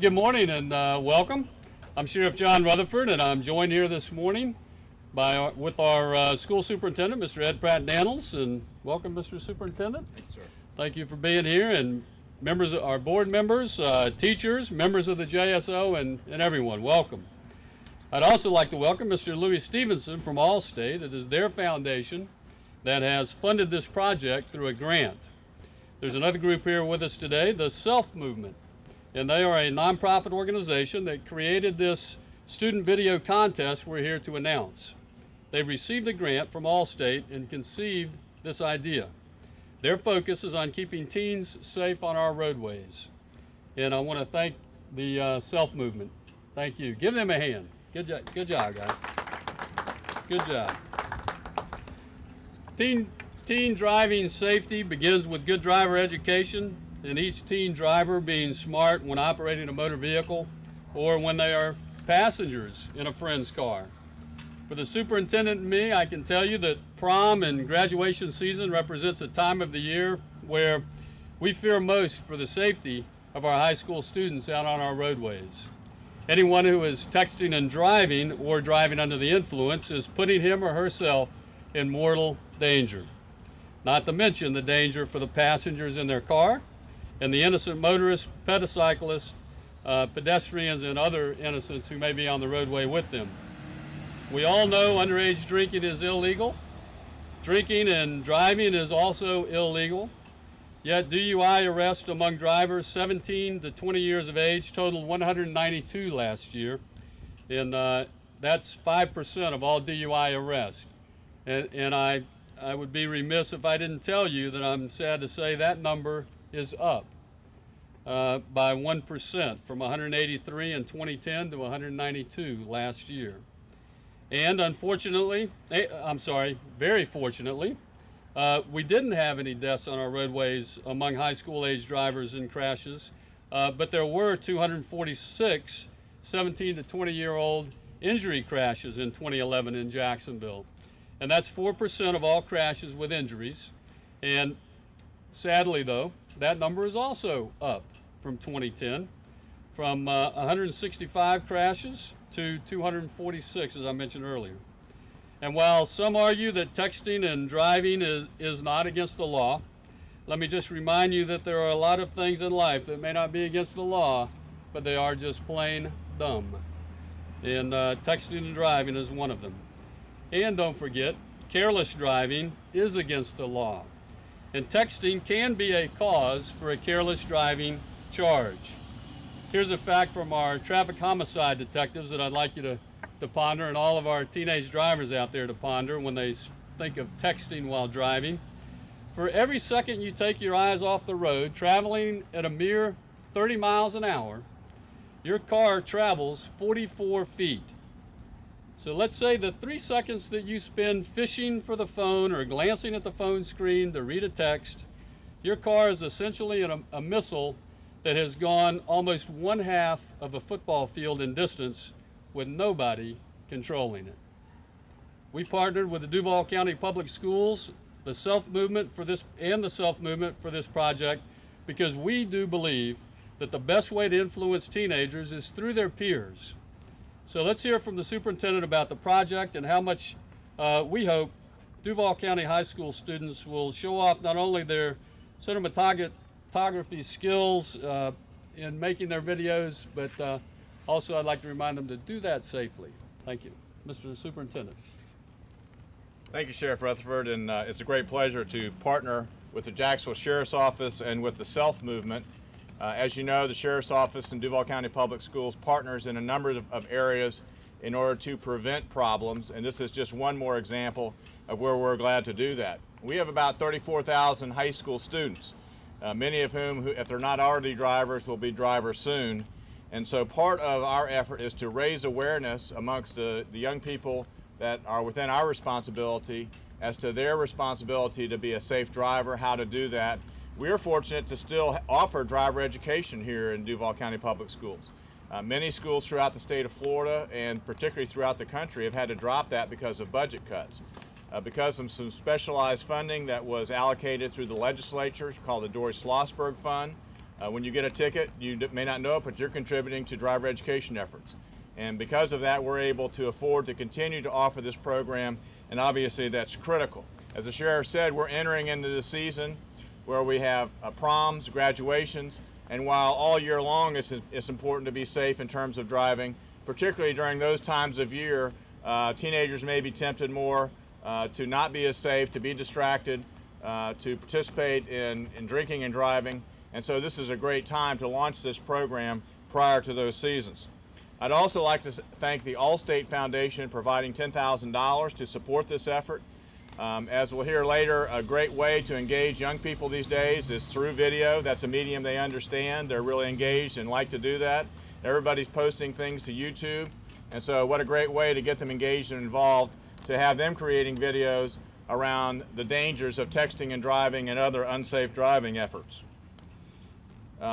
Good morning and welcome. I'm Sheriff John Rutherford, and I'm joined here this morning with our school superintendent, Mr. Ed Pratt-Daniels. And welcome, Mr. Superintendent. Thank you, sir. Thank you for being here, and members of our board members, teachers, members of the JSO, and everyone. Welcome. I'd also like to welcome Mr. Louis Stevenson from Allstate. It is their foundation that has funded this project through a grant. There's another group here with us today, the Self Movement. And they are a nonprofit organization that created this student video contest we're here to announce. They've received a grant from Allstate and conceived this idea. Their focus is on keeping teens safe on our roadways. And I want to thank the Self Movement. Thank you. Give them a hand. Good job, guys. Good job. Teen driving safety begins with good driver education, and each teen driver being smart when operating a motor vehicle or when they are passengers in a friend's car. For the superintendent and me, I can tell you that prom and graduation season represents a time of the year where we fear most for the safety of our high school students out on our roadways. Anyone who is texting and driving or driving under the influence is putting him or herself in mortal danger. Not to mention the danger for the passengers in their car and the innocent motorists, pedocyclists, pedestrians, and other innocents who may be on the roadway with them. We all know underage drinking is illegal. Drinking and driving is also illegal. Yet DUI arrests among drivers 17 to 20 years of age totaled 192 last year, and that's 5% of all DUI arrests. And I would be remiss if I didn't tell you that I'm sad to say that number is up by 1% from 183 in 2010 to 192 last year. And unfortunately, very fortunately, we didn't have any deaths on our roadways among high school age drivers in crashes, but there were 246 17 to 20-year-old injury crashes in 2011 in Jacksonville. And that's 4% of all crashes with injuries. And sadly, though, that number is also up from 2010, from 165 crashes to 246, as I mentioned earlier. And while some argue that texting and driving is not against the law, let me just remind you that there are a lot of things in life that may not be against the law, but they are just plain dumb. And texting and driving is one of them. And don't forget, careless driving is against the law. And texting can be a cause for a careless driving charge. Here's a fact from our traffic homicide detectives that I'd like you to ponder, and all of our teenage drivers out there to ponder when they think of texting while driving. For every second you take your eyes off the road, traveling at a mere 30 miles an hour, your car travels 44 feet. So let's say the 3 seconds that you spend fishing for the phone or glancing at the phone screen to read a text, your car is essentially a missile that has gone almost 1/2 of a football field in distance with nobody controlling it. We partnered with the Duval County Public Schools, the Self Movement for this project, because we do believe that the best way to influence teenagers is through their peers. So let's hear from the superintendent about the project and how much we hope Duval County High School students will show off not only their cinematography skills in making their videos, but also I'd like to remind them to do that safely. Thank you. Mr. Superintendent. Thank you, Sheriff Rutherford, and it's a great pleasure to partner with the Jacksonville Sheriff's Office and with the Self Movement. As you know, the Sheriff's Office and Duval County Public Schools partners in a number of areas in order to prevent problems, and this is just one more example of where we're glad to do that. We have about 34,000 high school students, many of whom, if they're not already drivers, will be drivers soon. And so part of our effort is to raise awareness amongst the young people that are within our responsibility as to their responsibility to be a safe driver, how to do that. We are fortunate to still offer driver education here in Duval County Public Schools. Many schools throughout the state of Florida and particularly throughout the country have had to drop that because of budget cuts. Because of some specialized funding that was allocated through the legislature called the Doris Schlossberg Fund, When you get a ticket, you may not know it, but you're contributing to driver education efforts. And because of that, we're able to afford to continue to offer this program, and obviously that's critical. As the sheriff said, we're entering into the season where we have proms, graduations, and while all year long it's important to be safe in terms of driving, particularly during those times of year, teenagers may be tempted more to not be as safe, to be distracted, to participate in drinking and driving. And so this is a great time to launch this program prior to those seasons. I'd also like to thank the Allstate Foundation providing $10,000 to support this effort. As we'll hear later, a great way to engage young people these days is through video. That's a medium they understand. They're really engaged and like to do that. Everybody's posting things to YouTube. And so what a great way to get them engaged and involved, to have them creating videos around the dangers of texting and driving and other unsafe driving efforts.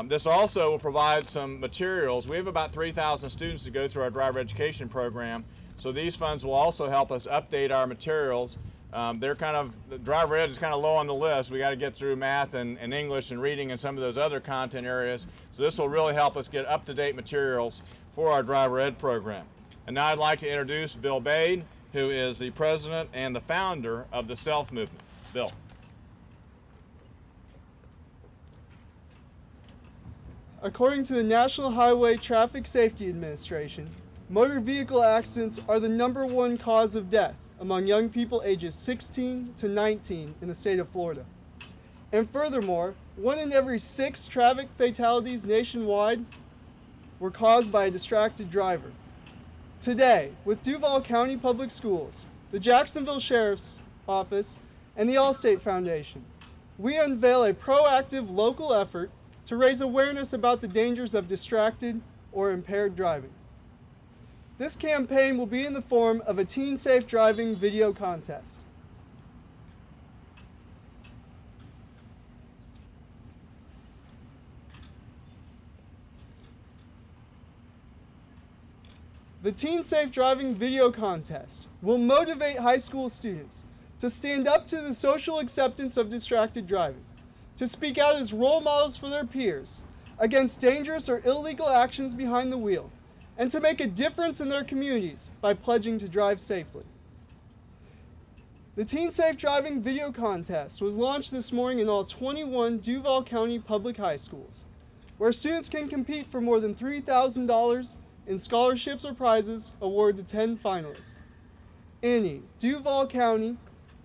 This also will provide some materials. We have about 3,000 students to go through our driver education program, so these funds will also help us update our materials. The driver ed is kind of low on the list. We got to get through math and English and reading and some of those other content areas, so this will really help us get up-to-date materials for our driver ed program. And now I'd like to introduce Bill Bade, who is the president and the founder of the SELF movement. Bill. According to the National Highway Traffic Safety Administration, motor vehicle accidents are the #1 cause of death among young people ages 16 to 19 in the state of Florida. And furthermore, 1 in every 6 traffic fatalities nationwide were caused by a distracted driver. Today, with Duval County Public Schools, the Jacksonville Sheriff's Office, and the Allstate Foundation, we unveil a proactive local effort to raise awareness about the dangers of distracted or impaired driving. This campaign will be in the form of a teen safe driving video contest. The Teen Safe Driving Video Contest will motivate high school students to stand up to the social acceptance of distracted driving, to speak out as role models for their peers against dangerous or illegal actions behind the wheel, and to make a difference in their communities by pledging to drive safely. The Teen Safe Driving Video Contest was launched this morning in all 21 Duval County public high schools, where students can compete for more than $3,000 in scholarships or prizes awarded to 10 finalists. Any Duval County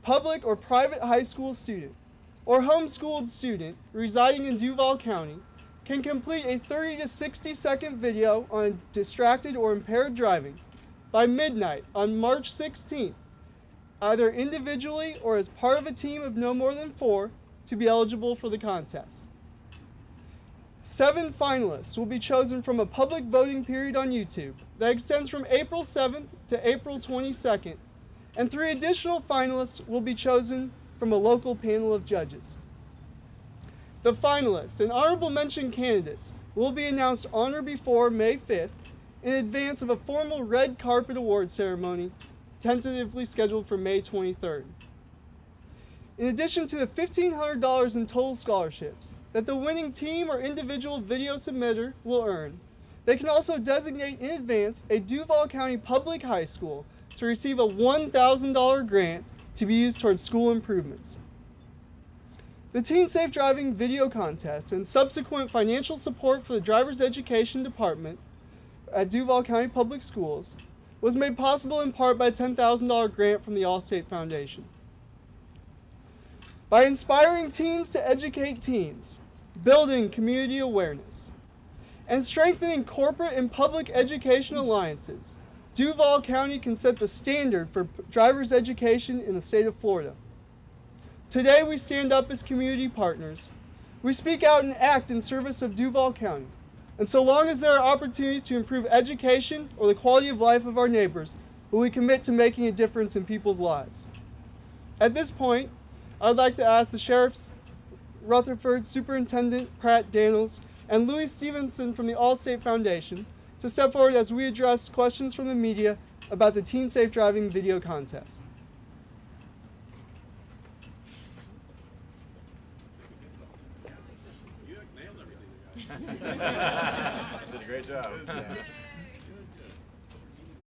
public or private high school student or homeschooled student residing in Duval County can complete a 30 to 60 second video on distracted or impaired driving by midnight on March 16th, either individually or as part of a team of no more than 4 to be eligible for the contest. 7 finalists will be chosen from a public voting period on YouTube that extends from April 7th to April 22nd, and 3 additional finalists will be chosen from a local panel of judges. The finalists and honorable mention candidates will be announced on or before May 5th in advance of a formal red carpet award ceremony tentatively scheduled for May 23rd. In addition to the $1,500 in total scholarships that the winning team or individual video submitter will earn, they can also designate in advance a Duval County public high school to receive a $1,000 grant to be used towards school improvements. The Teen Safe Driving Video Contest and subsequent financial support for the Driver's Education Department at Duval County Public Schools was made possible in part by a $10,000 grant from the Allstate Foundation. By inspiring teens to educate teens, building community awareness, and strengthening corporate and public education alliances, Duval County can set the standard for driver's education in the state of Florida. Today we stand up as community partners. We speak out and act in service of Duval County. And so long as there are opportunities to improve education or the quality of life of our neighbors, will we commit to making a difference in people's lives. At this point, I'd like to ask the Sheriff's Rutherford Superintendent Pratt Daniels and Louis Stevenson from the Allstate Foundation to step forward as we address questions from the media about the Teen Safe Driving Video Contest. Did a great job.